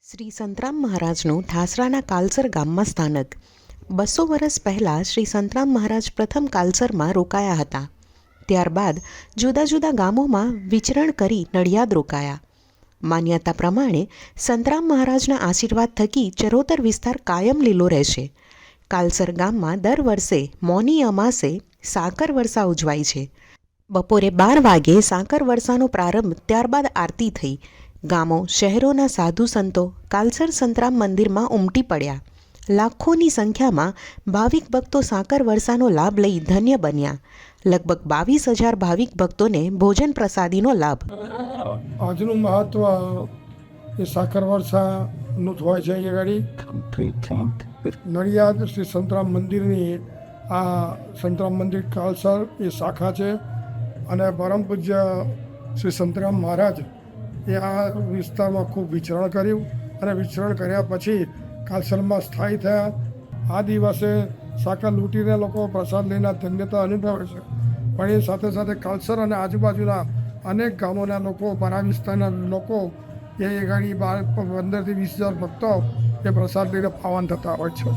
શ્રી સંતરામ મહારાજનું ઠાસરાના કાલસર ગામમાં સ્થાનક. 200 વર્ષ પહેલાં શ્રી સંતરામ મહારાજ પ્રથમ કાલસરમાં રોકાયા હતા. ત્યારબાદ જુદા જુદા ગામોમાં વિચરણ કરી નડિયાદ રોકાયા. માન્યતા પ્રમાણે સંતરામ મહારાજના આશીર્વાદ થકી ચરોતર વિસ્તાર કાયમ લીલો રહેશે. કાલસર ગામમાં દર વર્ષે મૌની અમાસે સાકર વર્ષા ઉજવાય છે. બપોરે 12 વાગે સાકર વર્ષાનો પ્રારંભ, ત્યારબાદ આરતી થઈ. ગામો શહેરોના સાધુ સંતો કાલસર સંતરામ મંદિરમાં ઉમટી પડ્યા. લાખોની સંખ્યામાં ભાવિક ભક્તો સાકર વર્ષાનો લાભ લઈ ધન્ય બન્યા. લગભગ 22,000 ભાવિક ભક્તોને ભોજન પ્રસાદીનો લાભ. આજનું મહત્વ એ સાકર વર્ષાનું જ હોય છે. અહીંયા આગળ નડિયાદ શ્રી સંતરામ મંદિરની આ સંતરામ મંદિર કાલસર એ શાખા છે અને પરમ પૂજ્ય શ્રી સંતરામ મહારાજ એ આ વિસ્તારમાં ખૂબ વિચરણ કર્યું અને વિચરણ કર્યા પછી કાલસરમાં સ્થાયી થયા. આ દિવસે સાકર લૂંટીને લોકો પ્રસાદ લઈને ધન્યતા અનુભવે છે. પણ એ સાથે સાથે કાલસર અને આજુબાજુના અનેક ગામોના લોકો, પરા વિસ્તારના લોકો એ ગાડી 15,000 થી 20,000 ભક્તો એ પ્રસાદ લઈને પાવન થતા હોય છે.